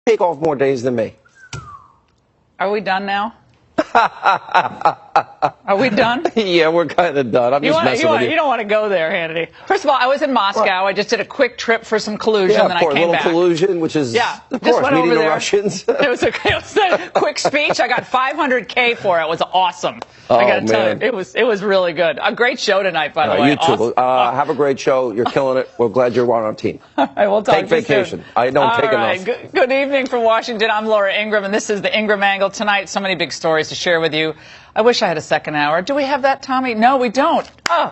take off more days than me. Are we done now? Are we done? Yeah, we're kind of done. I'm just messing with you. You don't want to go there, Hannity. First of all, I was in Moscow. I just did a quick trip for some collusion, yeah, then I came back. Collusion, which is, of course, meeting the Russians. It was a quick speech. I got $500K for it. It was awesome. Oh, I got to tell man. you, it was really good. A great show tonight, by the way. You too. Awesome. Have a great show. You're killing it. We're glad you're on our team. All right, we'll talk Take vacation. Soon. I don't take enough. Good evening from Washington. I'm Laura Ingraham, and this is the Ingraham Angle tonight. So many big stories to share with you. I wish I had a second hour. Do we have that, Tommy? No, we don't.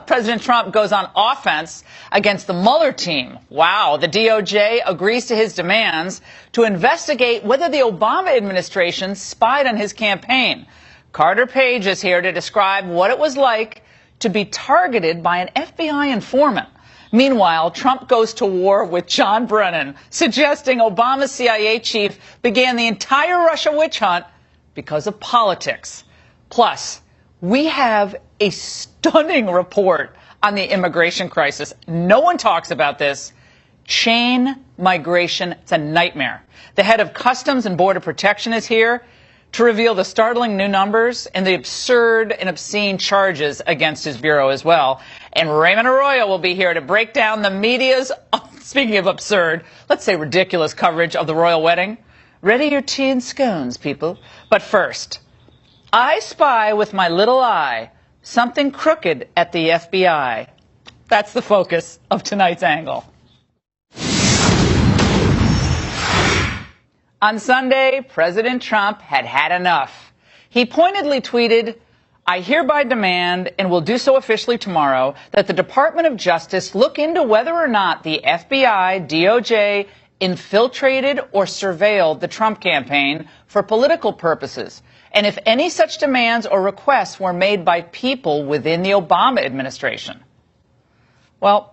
President Trump goes on offense against the Mueller team. Wow. The DOJ agrees to his demands to investigate whether the Obama administration spied on his campaign. Carter Page is here to describe what it was like to be targeted by an FBI informant. Meanwhile, Trump goes to war with John Brennan, suggesting Obama's CIA chief began the entire Russia witch hunt because of politics. Plus, we have a stunning report on the immigration crisis. No one talks about this. Chain migration, it's a nightmare. The head of Customs and Border Protection is here to reveal the startling new numbers and the absurd and obscene charges against his bureau as well. And Raymond Arroyo will be here to break down the media's, speaking of absurd, let's say ridiculous coverage of the royal wedding. Ready your tea and scones, people. But first, I spy with my little eye something crooked at the FBI. That's the focus of tonight's angle. On Sunday, President Trump had had enough. He pointedly tweeted, "I hereby demand, and will do so officially tomorrow, that the Department of Justice look into whether or not the FBI, DOJ, infiltrated or surveilled the Trump campaign for political purposes, and if any such demands or requests were made by people within the Obama administration." Well,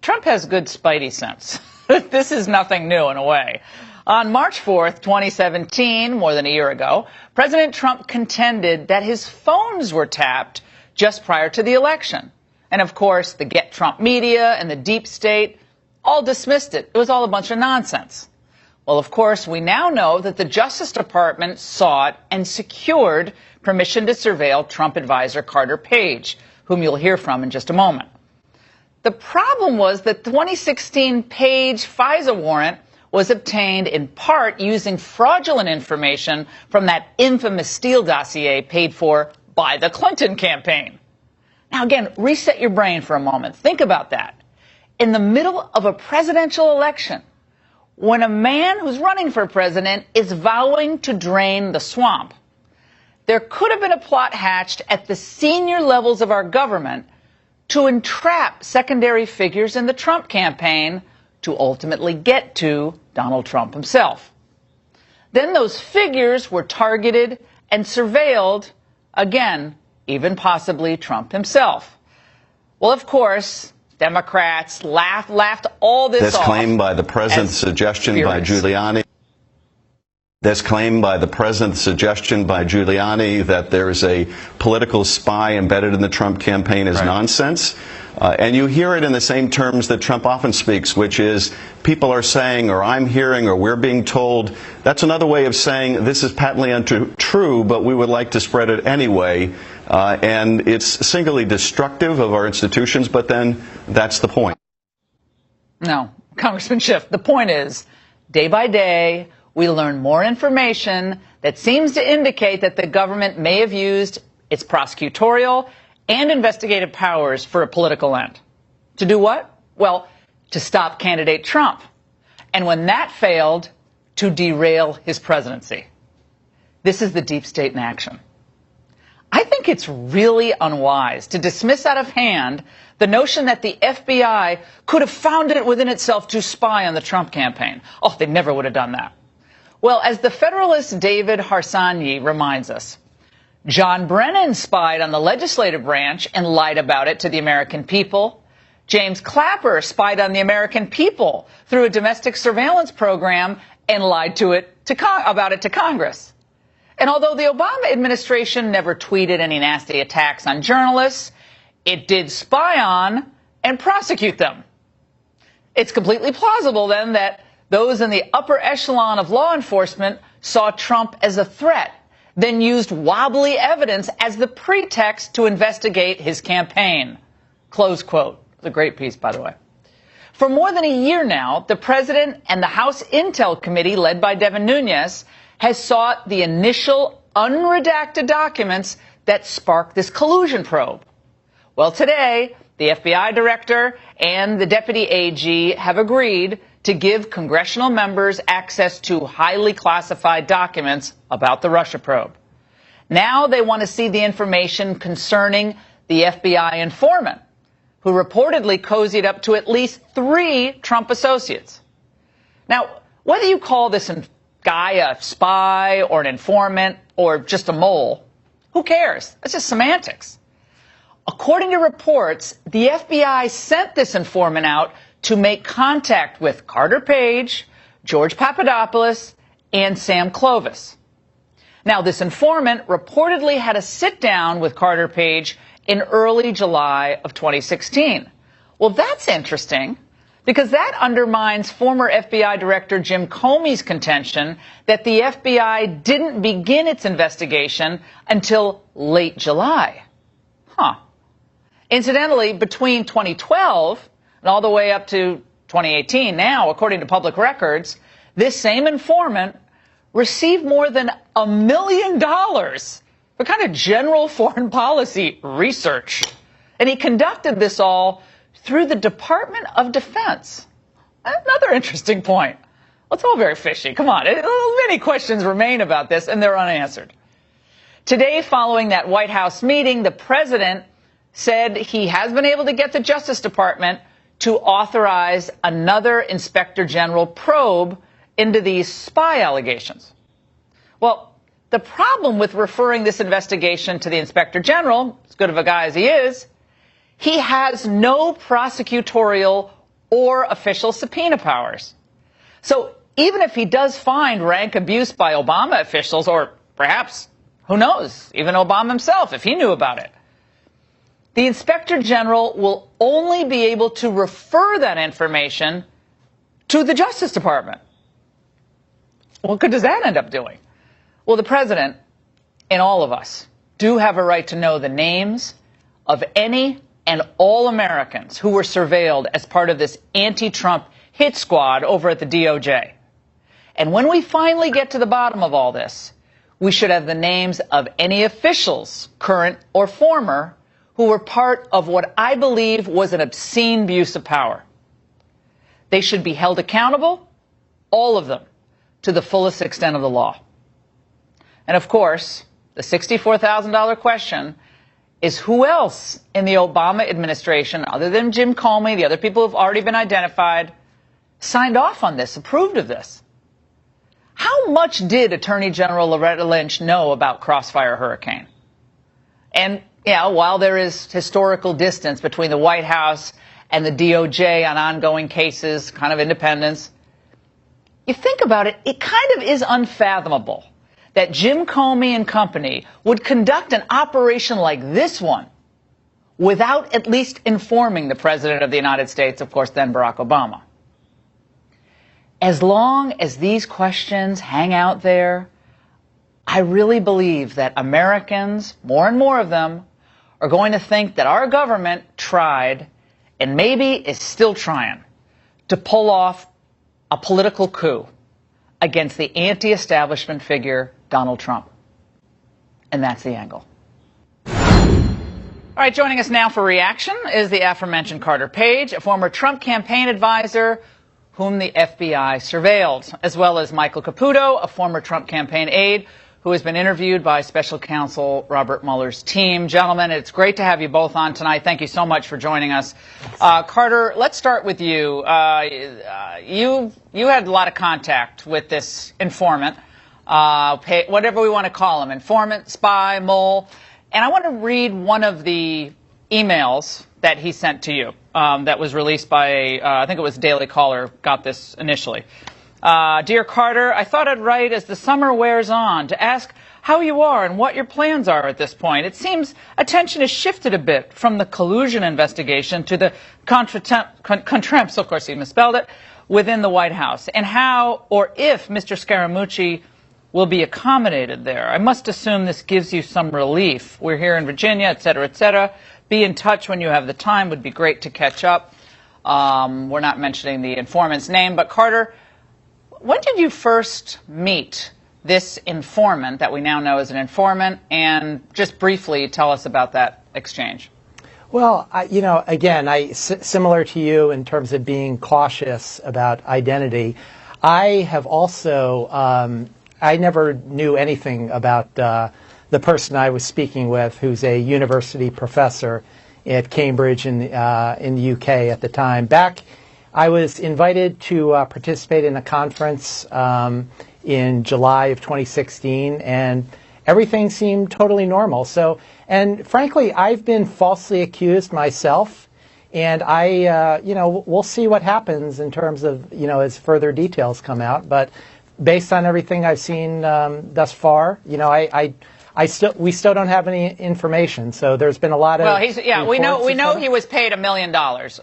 Trump has good spidey sense. This is nothing new in a way. On March 4th, 2017, more than a year ago, President Trump contended that his phones were tapped just prior to the election. And of course, the Get Trump media and the deep state all dismissed it. It was all a bunch of nonsense. Well, of course, we now know that the Justice Department sought and secured permission to surveil Trump advisor Carter Page, whom you'll hear from in just a moment. The problem was that the 2016 Page FISA warrant was obtained in part using fraudulent information from that infamous Steele dossier paid for by the Clinton campaign. Now, again, reset your brain for a moment. Think about that. In the middle of a presidential election, when a man who's running for president is vowing to drain the swamp, there could have been a plot hatched at the senior levels of our government to entrap secondary figures in the Trump campaign to ultimately get to Donald Trump himself. Then those figures were targeted and surveilled, again, even possibly Trump himself. Well, of course, Democrats laughed all this off. This claim by the president's suggestion by Giuliani. This claim by the president's suggestion by Giuliani that there is a political spy embedded in the Trump campaign is nonsense. And you hear it in the same terms that Trump often speaks, which is people are saying, or I'm hearing, or we're being told. That's another way of saying this is patently untrue, but we would like to spread it anyway. And it's singularly destructive of our institutions, but then that's the point. No, Congressman Schiff, the point is, day by day, we learn more information that seems to indicate that the government may have used its prosecutorial and investigative powers for a political end. To do what? Well, to stop candidate Trump. And when that failed, to derail his presidency. This is the deep state in action. I think it's really unwise to dismiss out of hand the notion that the FBI could have found it within itself to spy on the Trump campaign. Oh, they never would have done that. Well, as the Federalist David Harsanyi reminds us, John Brennan spied on the legislative branch and lied about it to the American people. James Clapper spied on the American people through a domestic surveillance program and lied about it to Congress. And although the Obama administration never tweeted any nasty attacks on journalists, it did spy on and prosecute them. It's completely plausible, then, that Those in the upper echelon of law enforcement saw Trump as a threat, then used wobbly evidence as the pretext to investigate his campaign. Close quote. It's a great piece, by the way. For more than a year now, the president and the House Intel Committee, led by Devin Nunes, has sought the initial unredacted documents that sparked this collusion probe. Well, today, the FBI director and the deputy AG have agreed to give congressional members access to highly classified documents about the Russia probe. Now they want to see the information concerning the FBI informant, who reportedly cozied up to at least 3 Trump associates. Now, whether you call this guy a spy or an informant or just a mole, who cares? That's just semantics. According to reports, the FBI sent this informant out to make contact with Carter Page, George Papadopoulos, and Sam Clovis. Now, this informant reportedly had a sit-down with Carter Page in early July of 2016. Well, that's interesting, because that undermines former FBI Director Jim Comey's contention that the FBI didn't begin its investigation until late July. Incidentally, between 2012 and all the way up to 2018 now, according to public records, this same informant received more than $1 million for kind of general foreign policy research. And he conducted this all through the Department of Defense. Another interesting point. Well, it's all very fishy. Come on. Many questions remain about this, and they're unanswered. Today, following that White House meeting, the president said he has been able to get the Justice Department to authorize another Inspector General probe into these spy allegations. Well, the problem with referring this investigation to the Inspector General, as good of a guy as he is, he has no prosecutorial or official subpoena powers. So even if he does find rank abuse by Obama officials, or perhaps, who knows, even Obama himself, if he knew about it, the Inspector General will only be able to refer that information to the Justice Department. What good does that end up doing? Well, the president and all of us do have a right to know the names of any and all Americans who were surveilled as part of this anti-Trump hit squad over at the DOJ. And when we finally get to the bottom of all this, we should have the names of any officials, current or former, who were part of what I believe was an obscene abuse of power. They should be held accountable, all of them, to the fullest extent of the law. And of course, the $64,000 question is who else in the Obama administration, other than Jim Comey, the other people who have already been identified, signed off on this, approved of this? How much did Attorney General Loretta Lynch know about Crossfire Hurricane? And while there is historical distance between the White House and the DOJ on ongoing cases, kind of independence, you think about it, it kind of is unfathomable that Jim Comey and company would conduct an operation like this one without at least informing the President of the United States, of course, then Barack Obama. As long as these questions hang out there, I really believe that Americans, more and more of them, are going to think that our government tried, and maybe is still trying, to pull off a political coup against the anti-establishment figure, Donald Trump. And that's the angle. All right, joining us now for reaction is the aforementioned Carter Page, a former Trump campaign advisor whom the FBI surveilled, as well as Michael Caputo, a former Trump campaign aide, who has been interviewed by Special Counsel Robert Mueller's team. Gentlemen, it's great to have you both on tonight. Thank you so much for joining us. Carter, let's start with you. You had a lot of contact with this informant, whatever we want to call him, informant, spy, mole. And I want to read one of the emails that he sent to you that was released by, I think it was Daily Caller, got this initially. Dear Carter, I thought I'd write as the summer wears on to ask how you are and what your plans are at this point. It seems attention has shifted a bit from the collusion investigation to the contempt, of course he misspelled it, within the White House, and how or if Mr. Scaramucci will be accommodated there. I must assume this gives you some relief. We're here in Virginia, et cetera, et cetera. Be in touch when you have the time. Would be great to catch up. We're not mentioning the informant's name, but Carter, when did you first meet this informant that we now know is an informant? And just briefly tell us about that exchange. Well, again, similar to you in terms of being cautious about identity, I have also, I never knew anything about the person I was speaking with, who's a university professor at Cambridge in the UK at the time. I was invited to participate in a conference in July of 2016, and everything seemed totally normal. So, and frankly, I've been falsely accused myself, and we'll see what happens in terms of, as further details come out. But based on everything I've seen thus far, we still don't have any information. So there's been a lot of. Well, we know he was paid $1 million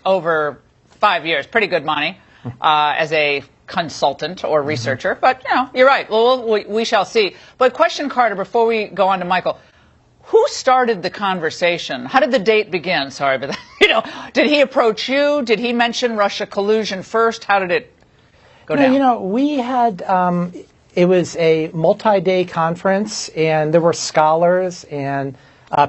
over 5 years, pretty good money, as a consultant or researcher. But you're right. Well, we shall see. But question, Carter, before we go on to Michael, who started the conversation? How did the date begin? Sorry, but did he approach you? Did he mention Russia collusion first? How did it go down? We had. It was a multi-day conference, and there were scholars and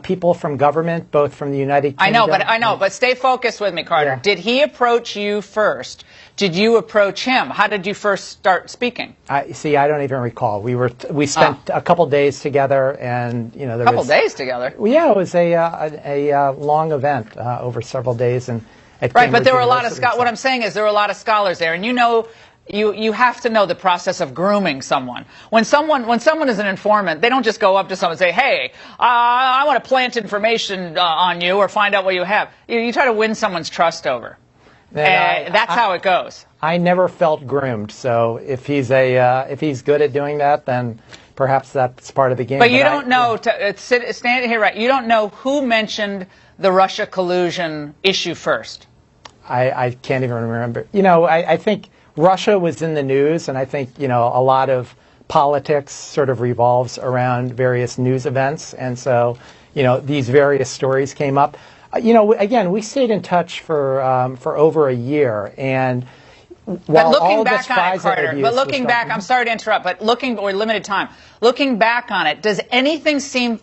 people from government, both from the United Kingdom. I know, but stay focused with me, Carter. Yeah. Did he approach you first? Did you approach him? How did you first start speaking? I don't even recall. We spent a couple days together, and there a couple days together. Well, yeah, it was a long event over several days, and right. But there were a lot of what I'm saying is there were a lot of scholars there, and you have to know the process of grooming someone. When someone is an informant, they don't just go up to someone and say, "Hey, I want to plant information on you or find out what you have." You try to win someone's trust over. That's how it goes. I never felt groomed. So if he's good at doing that, then perhaps that's part of the game. But you don't know. Stand here, right? You don't know who mentioned the Russia collusion issue first. I can't even remember. I think Russia was in the news, and I think, a lot of politics sort of revolves around various news events. And so, these various stories came up. Again, we stayed in touch for over a year. And while looking back on it, Carter, I'm sorry to interrupt, but we're limited time. Looking back on it, does anything seem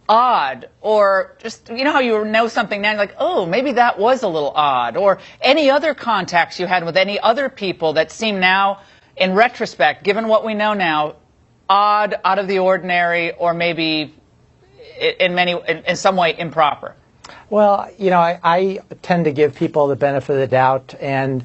odd, or just, how you know something now, you're like, oh, maybe that was a little odd, or any other contacts you had with any other people that seem now, in retrospect, given what we know now, odd, out of the ordinary, or maybe in some way improper? Well, I tend to give people the benefit of the doubt, and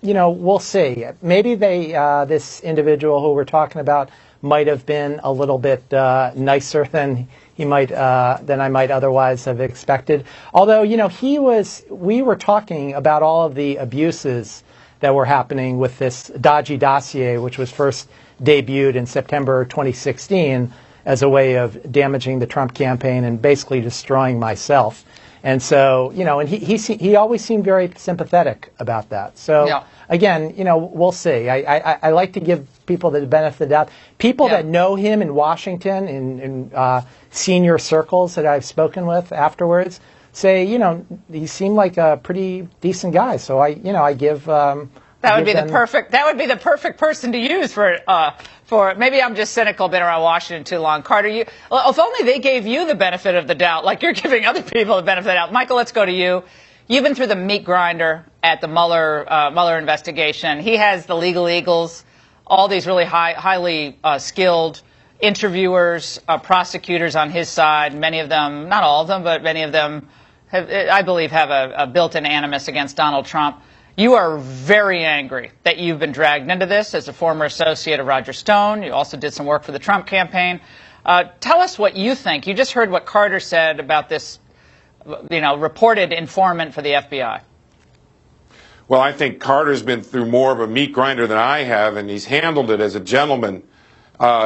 we'll see. Maybe this individual who we're talking about might have been a little bit nicer than I might otherwise have expected. Although, we were talking about all of the abuses that were happening with this dodgy dossier, which was first debuted in September 2016 as a way of damaging the Trump campaign and basically destroying myself. And so, and he always seemed very sympathetic about that. So, again, we'll see. I like to give people the benefit of the doubt. People that know him in Washington, in senior circles that I've spoken with afterwards, say, he seemed like a pretty decent guy. So I give. That would be the perfect person to use for maybe I'm just cynical, been around Washington too long. Carter, if only they gave you the benefit of the doubt, like you're giving other people the benefit of the doubt. Michael, let's go to you. You've been through the meat grinder at the Mueller investigation. He has the legal eagles, all these really highly skilled interviewers, prosecutors on his side. Many of them, not all of them, but many of them, I believe, have a built-in animus against Donald Trump. You are very angry that you've been dragged into this as a former associate of Roger Stone. You also did some work for the Trump campaign. Tell us what you think. You just heard what Carter said about this, reported informant for the FBI. Well, I think Carter's been through more of a meat grinder than I have, and he's handled it as a gentleman.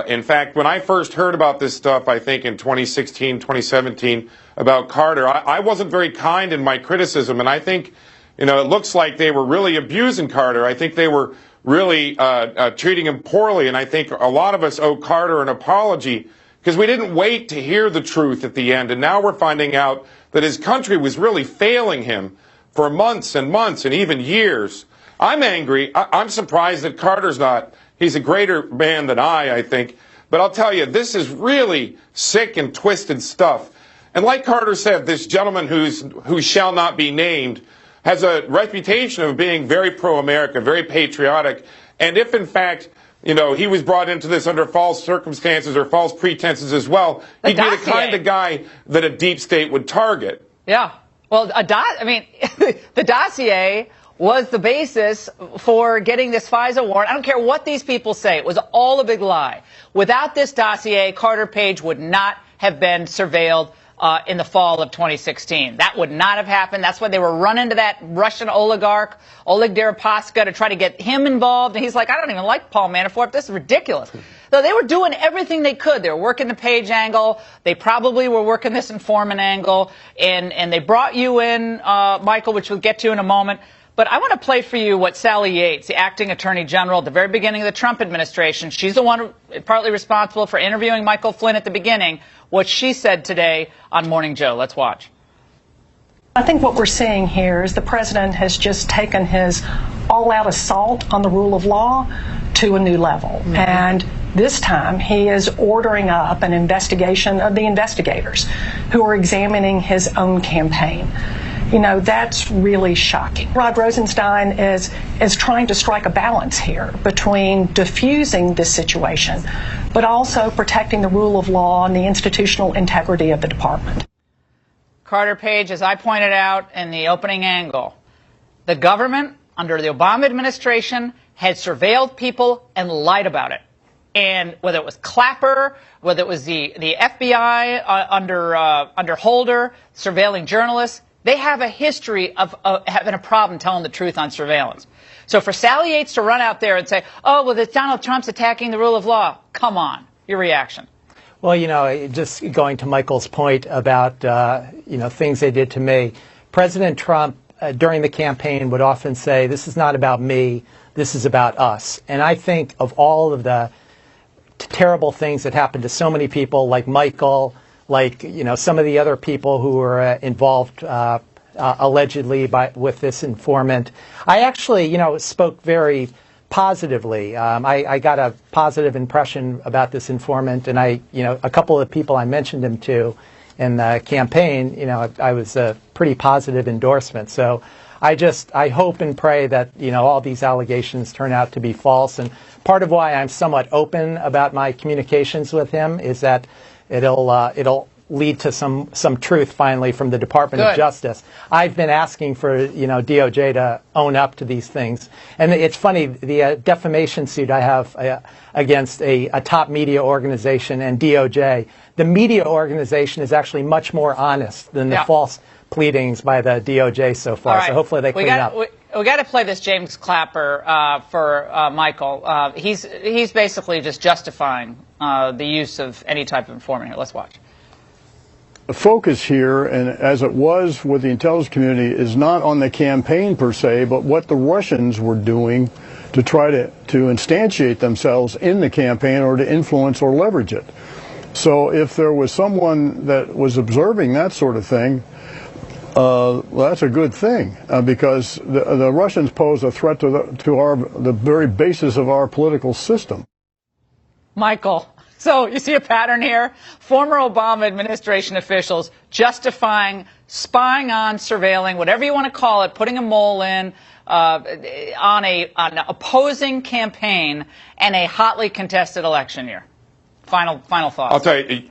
In fact, when I first heard about this stuff, I think in 2016, 2017, about Carter, I wasn't very kind in my criticism, and I think You know, it looks like they were really abusing Carter. I think they were really treating him poorly, and I think a lot of us owe Carter an apology because we didn't wait to hear the truth at the end, and now we're finding out that his country was really failing him for months and months and even years. I'm angry. I'm surprised that Carter's not. He's a greater man than I think. But I'll tell you, this is really sick and twisted stuff. And like Carter said, this gentleman who shall not be named has a reputation of being very pro-America, very patriotic. And if, in fact, you know, he was brought into this under false circumstances or false pretenses as well, he'd be the kind of guy that a deep state would target. Yeah. Well, the dossier was the basis for getting this FISA warrant. I don't care what these people say. It was all a big lie. Without this dossier, Carter Page would not have been surveilled in the fall of 2016. That would not have happened. That's why they were running to that Russian oligarch, Oleg Deripaska, to try to get him involved. And he's like, I don't even like Paul Manafort. This is ridiculous. So they were doing everything they could. They were working the Page angle. They probably were working this informant angle. And they brought you in, Michael, which we'll get to in a moment. But I want to play for you what Sally Yates, the acting attorney general at the very beginning of the Trump administration, she's the one partly responsible for interviewing Michael Flynn at the beginning, what she said today on Morning Joe. Let's watch. I think what we're seeing here is the president has just taken his all-out assault on the rule of law to a new level. Mm-hmm. And this time he is ordering up an investigation of the investigators who are examining his own campaign. You know, that's really shocking. Rod Rosenstein is trying to strike a balance here between diffusing this situation, but also protecting the rule of law and the institutional integrity of the department. Carter Page, as I pointed out in the opening angle, the government under the Obama administration had surveilled people and lied about it. And whether it was Clapper, whether it was the FBI under Holder surveilling journalists, they have a history of having a problem telling the truth on surveillance. So for Sally Yates to run out there and say, oh, well, that Donald Trump's attacking the rule of law, come on, your reaction. Well, you know, just going to Michael's point about, you know, things they did to me, President Trump during the campaign would often say, this is not about me, this is about us. And I think of all of the terrible things that happened to so many people like Michael, like, you know, some of the other people who were involved allegedly with this informant. I actually, you know, spoke very positively. I got a positive impression about this informant, and a couple of people I mentioned him to in the campaign, you know, I was a pretty positive endorsement. So I hope and pray that, you know, all these allegations turn out to be false. And part of why I'm somewhat open about my communications with him is that it'll lead to some truth finally from the Department of Justice. I've been asking for, you know, DOJ to own up to these things. And it's funny, the defamation suit I have against a top media organization and DOJ, the media organization is actually much more honest than the false pleadings by the DOJ so far. Right. So hopefully they clean up. We got to play this James Clapper for Michael. He's basically just justifying the use of any type of informant here. Let's watch. The focus here, and as it was with the intelligence community, is not on the campaign per se, but what the Russians were doing to try to instantiate themselves in the campaign or to influence or leverage it. So if there was someone that was observing that sort of thing, well, that's a good thing because the Russians pose a threat to the very basis of our political system. Michael, so you see a pattern here? Former Obama administration officials justifying spying on, surveilling, whatever you want to call it, putting a mole in on an opposing campaign and a hotly contested election year. Final thoughts. I'll tell you.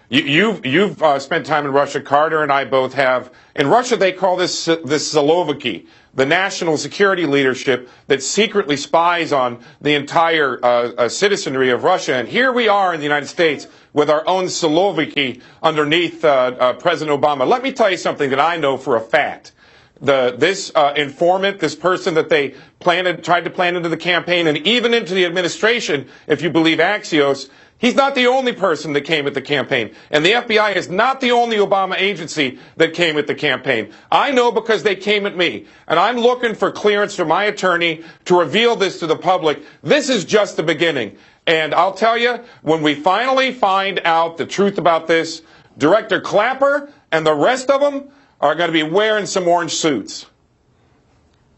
You've spent time in Russia. Carter and I both have. In Russia, they call this Siloviki, the national security leadership that secretly spies on the entire citizenry of Russia. And here we are in the United States with our own Siloviki underneath President Obama. Let me tell you something that I know for a fact. this informant, this person that they tried to plan into the campaign and even into the administration, if you believe Axios. He's not the only person that came at the campaign. And the FBI is not the only Obama agency that came at the campaign. I know because they came at me. And I'm looking for clearance from my attorney to reveal this to the public. This is just the beginning. And I'll tell you, when we finally find out the truth about this, Director Clapper and the rest of them are going to be wearing some orange suits.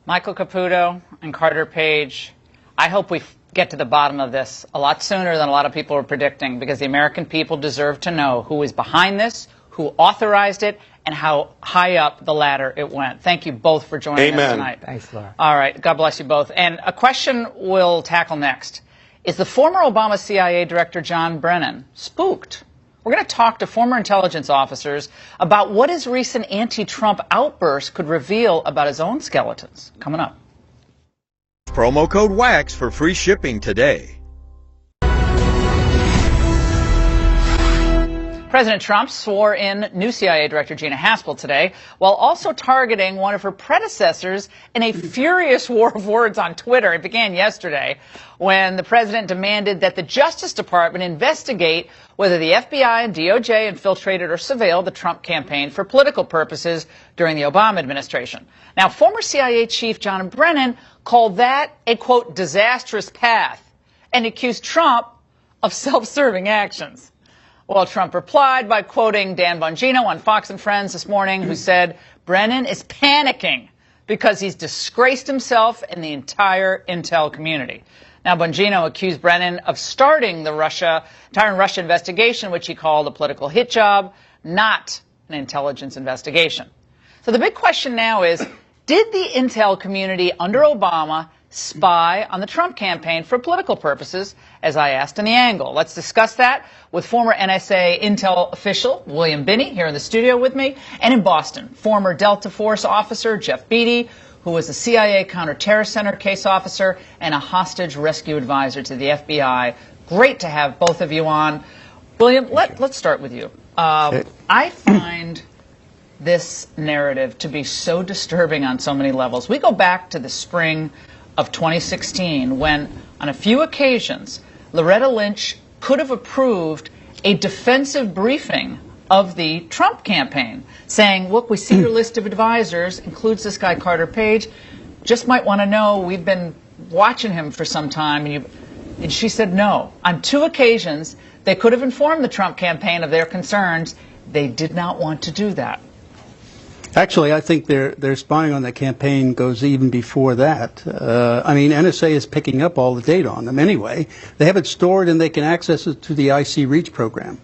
Michael Caputo and Carter Page, I hope we get to the bottom of this a lot sooner than a lot of people are predicting, because the American people deserve to know who is behind this, who authorized it, and how high up the ladder it went. Thank you both for joining us tonight. Thanks, Laura. All right. God bless you both. And a question we'll tackle next. Is the former Obama CIA Director John Brennan spooked? We're going to talk to former intelligence officers about what his recent anti-Trump outburst could reveal about his own skeletons. Coming up. Promo code WAX for free shipping today. President Trump swore in new CIA Director Gina Haspel today, while also targeting one of her predecessors in a furious war of words on Twitter. It began yesterday when the president demanded that the Justice Department investigate whether the FBI and DOJ infiltrated or surveilled the Trump campaign for political purposes during the Obama administration. Now, former CIA Chief John Brennan called that a, quote, disastrous path and accused Trump of self-serving actions. Well, Trump replied by quoting Dan Bongino on Fox and Friends this morning, who said Brennan is panicking because he's disgraced himself and the entire intel community. Now, Bongino accused Brennan of starting the entire Russia investigation, which he called a political hit job, not an intelligence investigation. So the big question now is, did the intel community under Obama spy on the Trump campaign for political purposes, as I asked in The Angle? Let's discuss that with former NSA intel official William Binney here in the studio with me, and in Boston, former Delta Force officer Jeff Beatty, who was a CIA Counterterror Center case officer and a hostage rescue advisor to the FBI. Great to have both of you on. William, let's start with you. I find this narrative to be so disturbing on so many levels. We go back to the spring of 2016, when on a few occasions, Loretta Lynch could have approved a defensive briefing of the Trump campaign, saying, look, we see your list of advisors, includes this guy Carter Page, just might want to know, we've been watching him for some time. And she said no. On two occasions, they could have informed the Trump campaign of their concerns. They did not want to do that. Actually, I think their spying on the campaign goes even before that. I mean, NSA is picking up all the data on them anyway. They have it stored and they can access it to the IC Reach program.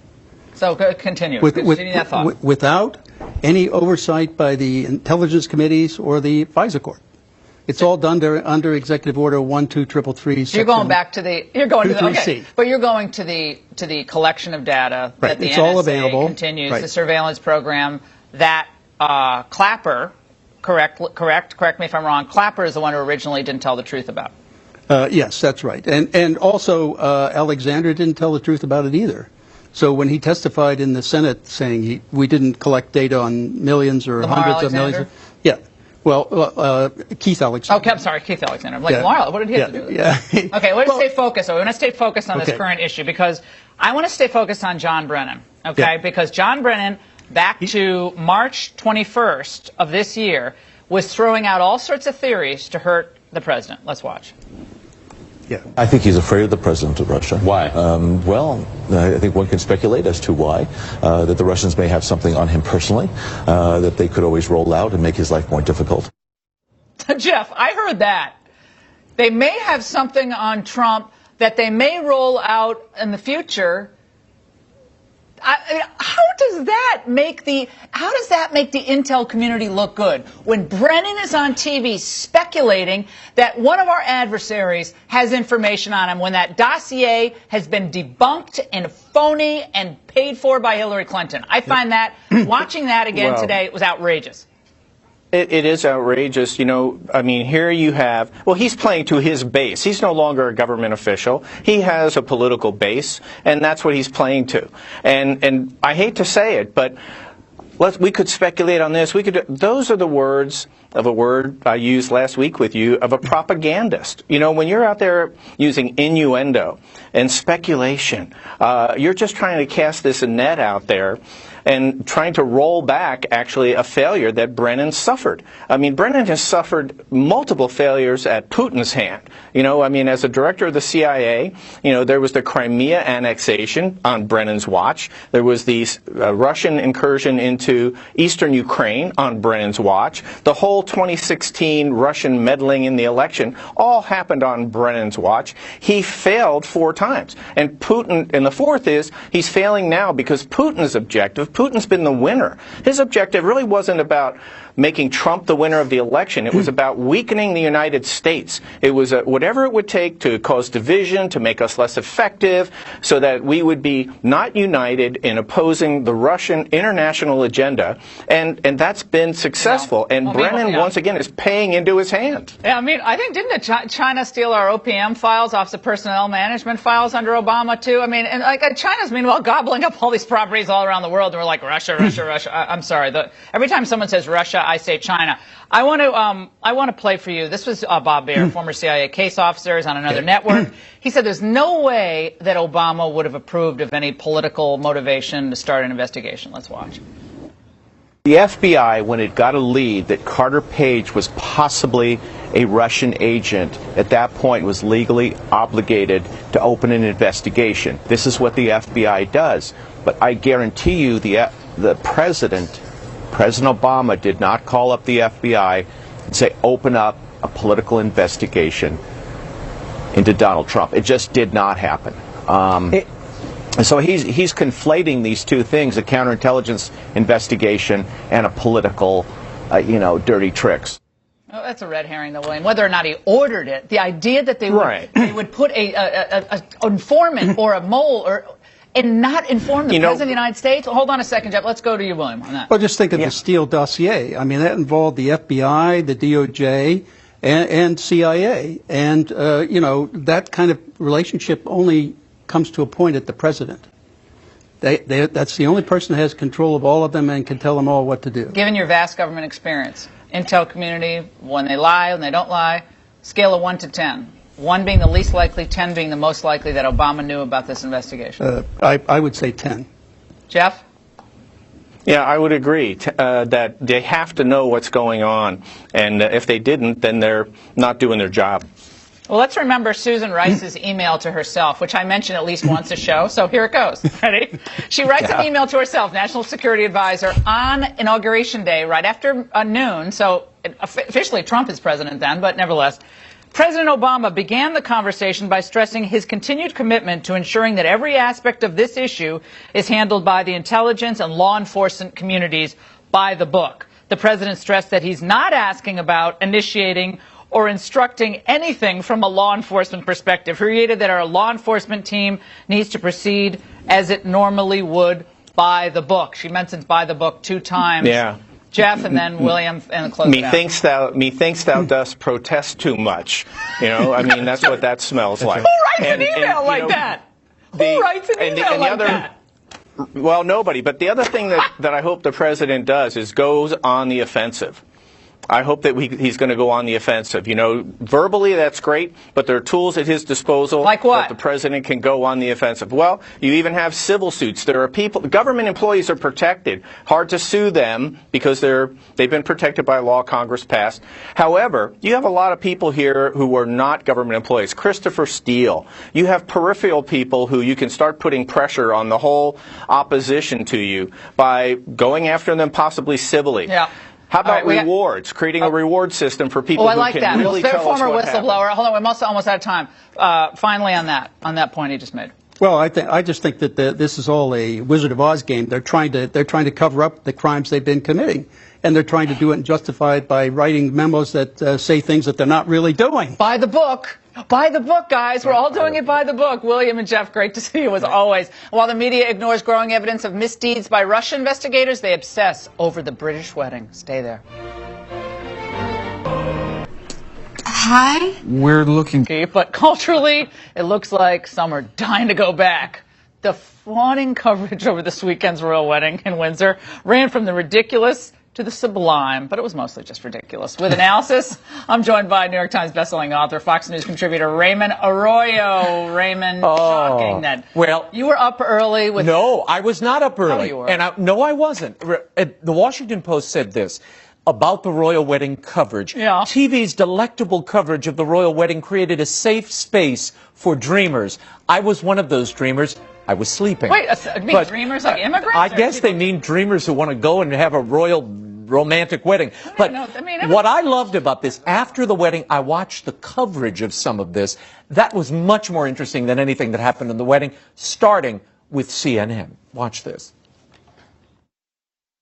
So continue. Continue that thought. Without any oversight by the intelligence committees or the FISA court. It's all done under Executive Order 12333. So you're going back to the okay, but you're going to the collection of data that the it's NSA all available. Continues, the surveillance program that Clapper, correct me if I'm wrong, Clapper is the one who originally didn't tell the truth about. Yes, that's right. And also Alexander didn't tell the truth about it either. So when he testified in the Senate saying we didn't collect data on millions or hundreds of millions. Yeah. Well, Keith Alexander. Okay, I'm sorry, Keith Alexander. I'm like, Lamar, what did he have to do with it? Okay, let's stay focused. We want to stay focused on this current issue, because I want to stay focused on John Brennan, okay? Because John Brennan, back to March 21st of this year, was throwing out all sorts of theories to hurt the president. Let's watch. Yeah. I think he's afraid of the president of Russia. Why? Well, I think one can speculate as to why. That the Russians may have something on him personally that they could always roll out and make his life more difficult. Jeff, I heard that. They may have something on Trump that they may roll out in the future. How does that make the intel community look good when Brennan is on TV speculating that one of our adversaries has information on him, when that dossier has been debunked and phony and paid for by Hillary Clinton? I find that watching that again today was outrageous. It is outrageous. You know, I mean, here you have, well, he's playing to his base. He's no longer a government official. He has a political base, and that's what he's playing to. And I hate to say it, but we could speculate on this. Those are the words of a word I used last week with you, of a propagandist. You know, when you're out there using innuendo and speculation, you're just trying to cast this net out there and trying to roll back, actually, a failure that Brennan suffered. I mean, Brennan has suffered multiple failures at Putin's hand. You know, I mean, as a director of the CIA, you know, there was the Crimea annexation on Brennan's watch. There was the Russian incursion into eastern Ukraine on Brennan's watch. The whole 2016 Russian meddling in the election all happened on Brennan's watch. He failed 4 times. And Putin, and the fourth is, he's failing now because Putin's objective, Putin's been the winner. His objective really wasn't about making Trump the winner of the election. It was about weakening the United States. It was whatever it would take to cause division, to make us less effective, so that we would be not united in opposing the Russian international agenda. And that's been successful. And Brennan, once again, is paying into his hand. Yeah, I mean, I think, didn't China steal our OPM files, Office of Personnel Management files under Obama, too? I mean, and like China's, meanwhile, gobbling up all these properties all around the world. And we're like, Russia, Russia, Russia. I'm sorry. Every time someone says Russia, I say China. I want to play for you. This was Bob Baer, former CIA case officer, is on another network. He said there's no way that Obama would have approved of any political motivation to start an investigation. Let's watch. The FBI, when it got a lead that Carter Page was possibly a Russian agent, at that point was legally obligated to open an investigation. This is what the FBI does. But I guarantee you the President Obama did not call up the FBI and say, open up a political investigation into Donald Trump. It just did not happen. So he's conflating these two things, a counterintelligence investigation and a political, dirty tricks. Oh, that's a red herring, though, William. Whether or not he ordered it, the idea that they would put a informant or a mole and not inform the President of the United States? Hold on a second, Jeff. Let's go to you, William, on that. Well, just think of the Steele dossier. I mean, that involved the FBI, the DOJ, and CIA. And, that kind of relationship only comes to a point at the President. That's the only person that has control of all of them and can tell them all what to do. Given your vast government experience, intel community, when they lie, when they don't lie, scale of 1 to 10. 1 being the least likely, 10 being the most likely that Obama knew about this investigation. I would say 10. Jeff? Yeah, I would agree that they have to know what's going on. And if they didn't, then they're not doing their job. Well, let's remember Susan Rice's email to herself, which I mention at least once a show. So here it goes. Ready? She writes an email to herself, National Security Advisor, on Inauguration Day, right after noon. So officially Trump is president then, but nevertheless. President Obama began the conversation by stressing his continued commitment to ensuring that every aspect of this issue is handled by the intelligence and law enforcement communities by the book. The president stressed that he's not asking about initiating or instructing anything from a law enforcement perspective. He reiterated that our law enforcement team needs to proceed as it normally would by the book. She mentions by the book 2 times. Yeah. Jeff, and then William, and close it out. Methinks thou dost protest too much. I mean, that's what that smells like. Who writes an email like that? Who writes an email like that? Well, nobody. But the other thing that I hope the president does is goes on the offensive. I hope that he's going to go on the offensive. Verbally, that's great, but there are tools at his disposal. Like what? That the president can go on the offensive. Well, you even have civil suits. There are government employees are protected. Hard to sue them because they've been protected by a law Congress passed. However, you have a lot of people here who are not government employees. Christopher Steele. You have peripheral people who you can start putting pressure on the whole opposition to you by going after them possibly civilly. Yeah. How about rewards? Creating a reward system for people who can really tell us what happened. Whistleblower. Hold on, we're almost out of time. Finally, on that point he just made. Well, I just think that this is all a Wizard of Oz game. They're trying to cover up the crimes they've been committing, and they're trying to do it and justify it by writing memos that say things that they're not really doing. By the book. By the book, guys. We're all doing it by the book. William and Jeff, great to see you as always. While the media ignores growing evidence of misdeeds by Russian investigators, they obsess over the British wedding. Stay there. Hi. We're looking. But culturally, it looks like some are dying to go back. The fawning coverage over this weekend's royal wedding in Windsor ran from the ridiculous to the sublime, but it was mostly just ridiculous. With analysis, I'm joined by New York Times bestselling author, Fox News contributor Raymond Arroyo. Raymond, shocking that. Well, you were up early with... No, I was not up early. You were. No, I wasn't. The Washington Post said this about the royal wedding coverage. Yeah. TV's delectable coverage of the royal wedding created a safe space for dreamers. I was one of those dreamers. I was sleeping. Wait, you mean dreamers like immigrants? I guess they mean dreamers who want to go and have a royal romantic wedding. But what I loved about this, after the wedding, I watched the coverage of some of this. That was much more interesting than anything that happened in the wedding, starting with CNN. Watch this.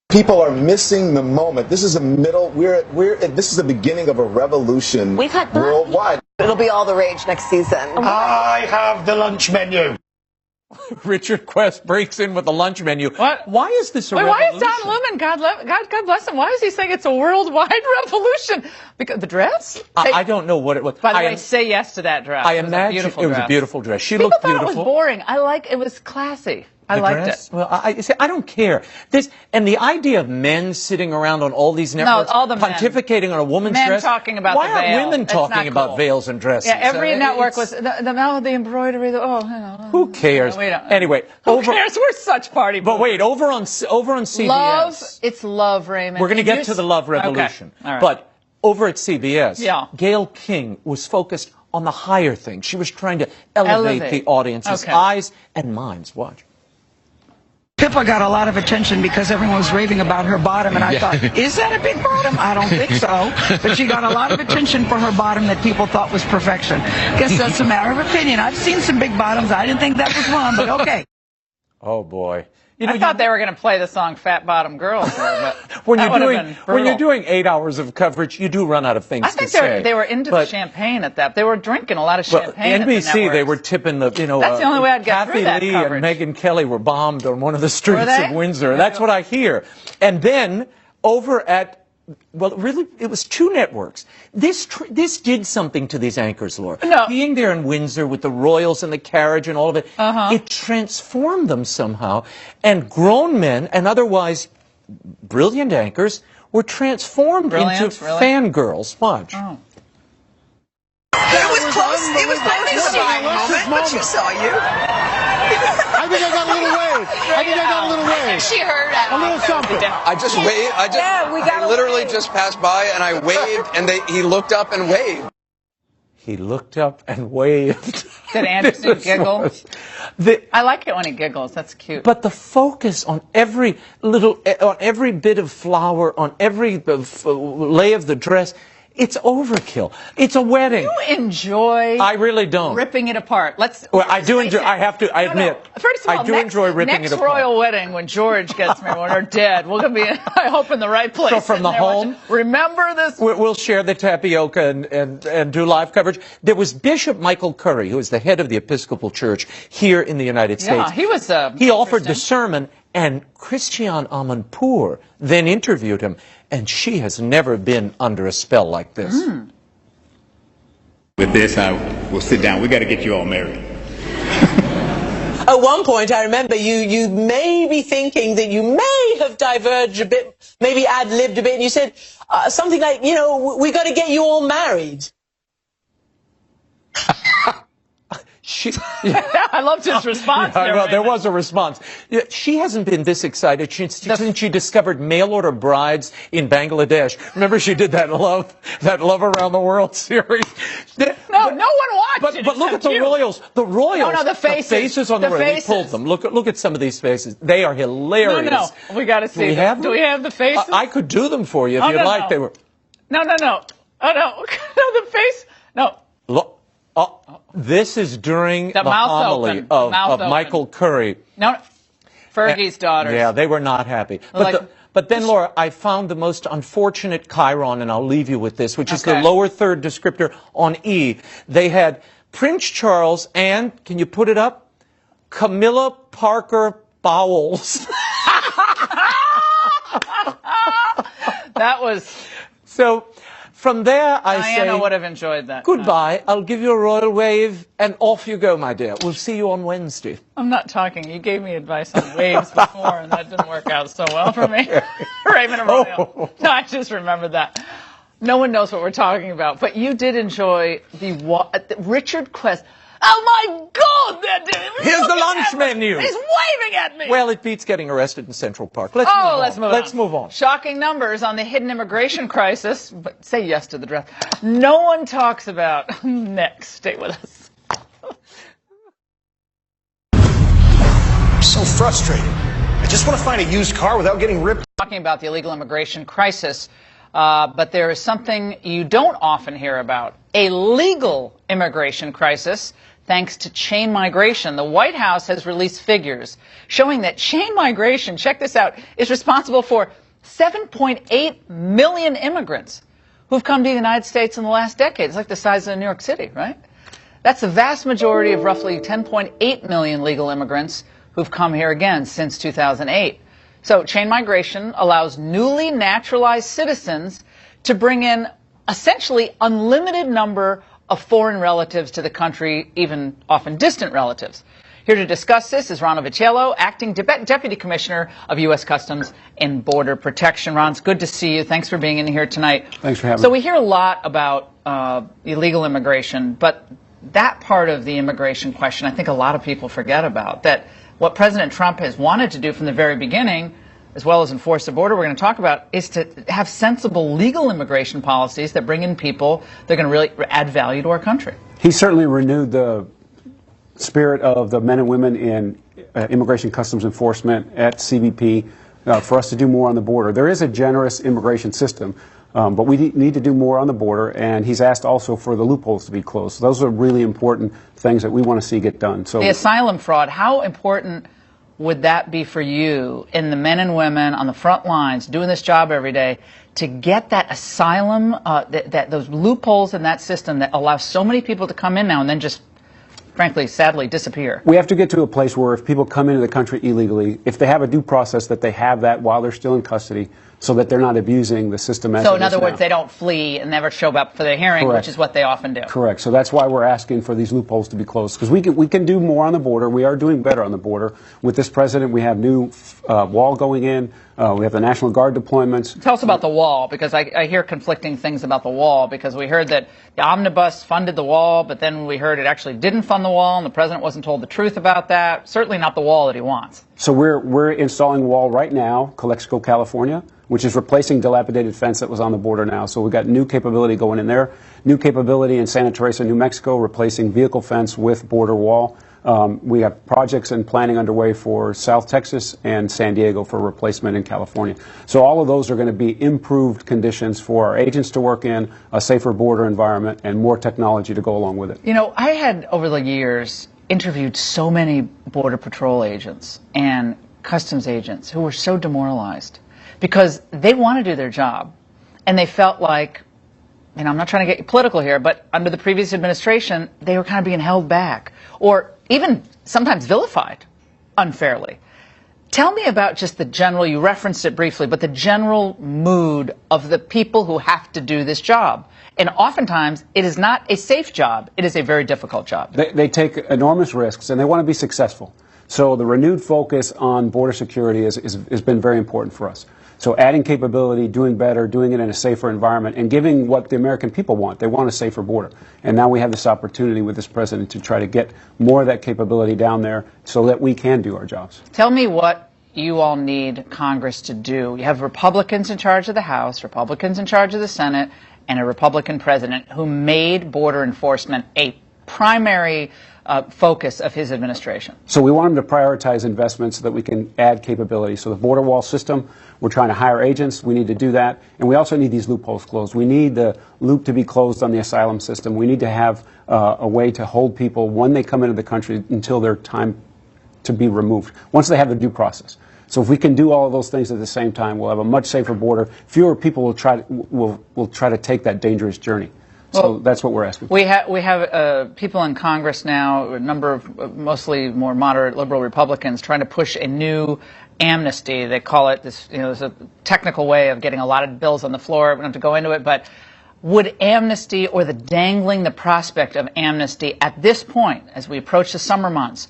People are missing the moment. This is this is the beginning of a revolution worldwide. It'll be all the rage next season. I have the lunch menu. Richard Quest breaks in with the lunch menu. What? Why is this a revolution? revolution? Why is Don Lumen, God bless him, why is he saying it's a worldwide revolution? Because the dress? I don't know what it was. By the way, say yes to that dress. I imagine it was a beautiful dress. She looked beautiful. It was boring. It was classy. I liked it. Well, I don't care. And the idea of men sitting around on all these networks, all the men. pontificating on a woman's dress. Talking about Why the veil. aren't women talking about veils and dresses? Yeah, every network was the embroidery. Who cares? Anyway, who cares? We're such party. But wait, over on CBS, love. It's love, Raymond. We're going to get to the love revolution. Okay. All right. But over at CBS, Gayle King was focused on the higher thing. She was trying to elevate the audience's eyes and minds. Watch. Pippa got a lot of attention because everyone was raving about her bottom, and I thought, is that a big bottom? I don't think so. But she got a lot of attention for her bottom that people thought was perfection. Guess that's a matter of opinion. I've seen some big bottoms. I didn't think that was one, but okay. Oh, boy. I thought they were going to play the song Fat Bottom Girls there, but when you're doing 8 hours of coverage, you do run out of things to say. I think they were into the champagne at that. They were drinking a lot of champagne NBC, at the they were tipping the, That's the only way I'd get through that Kathy Lee coverage. and Megyn Kelly were bombed on one of the streets of Windsor. That's what I hear. And then over at, well, really, it was two networks. This did something to these anchors, Laura. No. Being there in Windsor with the royals and the carriage and all of it, it transformed them somehow. And grown men and otherwise brilliant anchors were transformed into fangirls. Watch. Oh. It was close. It was close to the buying moment, but you saw you. I think I got a little wave. She heard a little something. I just waved. I literally just passed by and I waved, and he looked up and waved. He looked up and waved. Did Anderson giggle? I like it when he giggles. That's cute. But the focus on every bit of flower, on every lay of the dress, it's overkill. It's a wedding. You enjoy. I really don't. Ripping it apart. I do enjoy. I have to. I admit. First of all, I do enjoy ripping it apart. Next royal wedding, when George gets married, when we're dead, we're gonna be, I hope, in the right place. So from the home, remember this. We'll share the tapioca and do live coverage. There was Bishop Michael Curry, who is the head of the Episcopal Church here in the United States. Yeah, he was. He offered the sermon, and Christiane Amanpour then interviewed him, and she has never been under a spell like this. With this, I will sit down. We got to get you all married. At one point, I remember you may be thinking that you may have diverged a bit, maybe ad-libbed a bit, and you said something like, we got to get you all married. I loved his response. There was a response. She hasn't been this excited since she discovered mail-order brides in Bangladesh. Remember, she did that Love Around the World series. No one watched it. But look at the royals. The royals. No, the faces. The faces on the royals. We pulled them. Look at some of these faces. They are hilarious. No, we got to see them. Do we have the faces? I could do them for you if you'd like. They were. No. Oh no. No, the face. No. Look. This is during the homily of Michael Curry. No, Fergie's daughters. Yeah, they were not happy. But then, Laura, I found the most unfortunate chyron, and I'll leave you with this, which is the lower third descriptor on E. They had Prince Charles and, can you put it up? Camilla Parker Bowles. That was... So... From there, I Diana say, would have enjoyed that. goodbye. I'll give you a royal wave, and off you go, my dear. We'll see you on Wednesday. I'm not talking. You gave me advice on waves before, and that didn't work out so well for me. Raymond Arroyo. No, I just remembered that. No one knows what we're talking about, but you did enjoy the Richard Quest. Oh my God! Here's the lunch menu. He's waving at me. Well, it beats getting arrested in Central Park. Let's move on. Shocking numbers on the hidden immigration crisis, but say yes to the draft. No one talks about. Next, stay with us. I'm so frustrated. I just want to find a used car without getting ripped. Talking about the illegal immigration crisis, but there is something you don't often hear about: a legal immigration crisis. Thanks to chain migration, the White House has released figures showing that chain migration, check this out, is responsible for 7.8 million immigrants who've come to the United States in the last decade. It's like the size of New York City, right? That's the vast majority of roughly 10.8 million legal immigrants who've come here again since 2008. So chain migration allows newly naturalized citizens to bring in essentially unlimited number of foreign relatives to the country, even often distant relatives. Here to discuss this is Ron Vitiello, Acting Deputy Commissioner of U.S. Customs and Border Protection. Ron, it's good to see you. Thanks for being in here tonight. Thanks for having me. So we hear a lot about illegal immigration, but that part of the immigration question I think a lot of people forget about, that what President Trump has wanted to do from the very beginning, as well as enforce the border, we're going to talk about, is to have sensible legal immigration policies that bring in people that are going to really add value to our country. He certainly renewed the spirit of the men and women in immigration customs enforcement at CBP for us to do more on the border. There is a generous immigration system, but we need to do more on the border, and he's asked also for the loopholes to be closed. So those are really important things that we want to see get done. So the asylum fraud, how important would that be for you in the men and women on the front lines doing this job every day to get that asylum, those loopholes in that system that allow so many people to come in now and then just, frankly, sadly, disappear? We have to get to a place where if people come into the country illegally, if they have a due process, that they have that while they're still in custody so that they're not abusing the system as So it in is other words, now. they don't flee and never show up for their hearing, Correct. which is what they often do. Correct. So that's why we're asking for these loopholes to be closed, because we can do more on the border. We are doing better on the border. With this president, we have new wall going in. We have the National Guard deployments. Tell us about the wall, because I hear conflicting things about the wall, because we heard that the omnibus funded the wall, but then we heard it actually didn't fund the wall, and the president wasn't told the truth about that. Certainly not the wall that he wants. So we're installing a wall right now, Calexico, California, which is replacing dilapidated fence that was on the border now. So we've got new capability going in there, new capability in Santa Teresa, New Mexico, replacing vehicle fence with border wall. We have projects and planning underway for South Texas and San Diego for replacement in California. So all of those are going to be improved conditions for our agents to work in, a safer border environment, and more technology to go along with it. You know, I had, over the years, interviewed so many Border Patrol agents and customs agents who were so demoralized because they want to do their job, and they felt like, and I'm not trying to get political here, but under the previous administration, they were kind of being held back, or even sometimes vilified unfairly. Tell me about just the general, you referenced it briefly, but the general mood of the people who have to do this job. And oftentimes, it is not a safe job. It is a very difficult job. They take enormous risks, and they want to be successful. So the renewed focus on border security has been very important for us. So adding capability, doing better, doing it in a safer environment, and giving what the American people want. They want a safer border. And now we have this opportunity with this president to try to get more of that capability down there so that we can do our jobs. Tell me what you all need Congress to do. You have Republicans in charge of the House, Republicans in charge of the Senate, and a Republican president who made border enforcement a primary focus of his administration. So we want him to prioritize investments so that we can add capability. So the border wall system, we're trying to hire agents. We need to do that. And we also need these loopholes closed. We need the loop to be closed on the asylum system. We need to have a way to hold people when they come into the country until their time to be removed, once they have the due process. So if we can do all of those things at the same time, we'll have a much safer border. Fewer people will try to take that dangerous journey. So that's what we're asking for. We have people in Congress now, a number of mostly more moderate liberal Republicans, trying to push a new amnesty. They call it this, there's a technical way of getting a lot of bills on the floor. We don't have to go into it, but Would amnesty or the dangling the prospect of amnesty at this point, as we approach the summer months,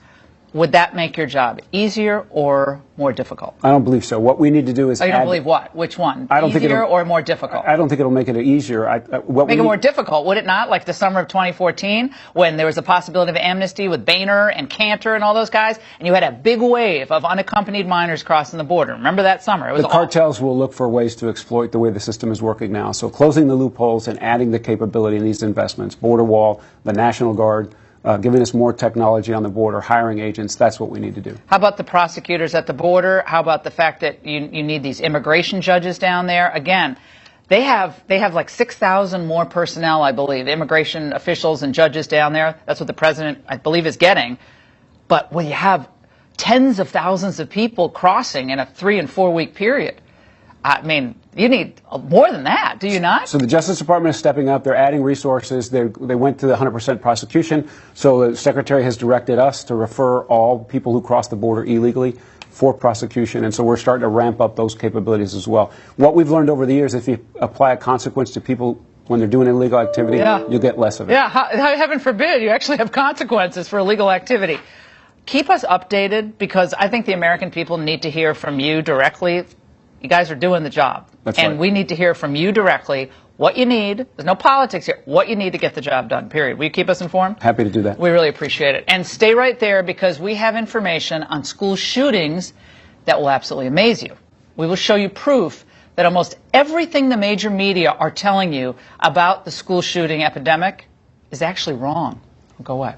would that make your job easier or more difficult? I don't believe so. What we need to do is you don't believe what? Which one? I don't think easier or more difficult? I don't think it'll make it easier. Make it more difficult, would it not? Like the summer of 2014, when there was a possibility of amnesty with Boehner and Cantor and all those guys, and you had a big wave of unaccompanied minors crossing the border. Remember that summer? It was the cartels will look for ways to exploit the way the system is working now. So closing the loopholes and adding the capability in these investments, border wall, the National Guard, giving us more technology on the border, hiring agents, that's what we need to do. How about the prosecutors at the border? How about the fact that you need these immigration judges down there? Again, they have like 6,000 more personnel, I believe, immigration officials and judges down there. That's what the president, I believe, is getting. But when you have tens of thousands of people crossing in a 3- and 4-week period, I mean, you need more than that, do you not? So the Justice Department is stepping up. They're adding resources. They went to the 100% prosecution. So the Secretary has directed us to refer all people who cross the border illegally for prosecution. And so we're starting to ramp up those capabilities as well. What we've learned over the years, if you apply a consequence to people when they're doing illegal activity, you'll get less of it. Yeah, heaven forbid you actually have consequences for illegal activity. Keep us updated, because I think the American people need to hear from you directly. You guys are doing the job. That's and right. we need to hear from you directly what you need. There's no politics here. What you need to get the job done, period. Will you keep us informed? Happy to do that. We really appreciate it. And stay right there, because we have information on school shootings that will absolutely amaze you. We will show you proof that almost everything the major media are telling you about the school shooting epidemic is actually wrong. Go away.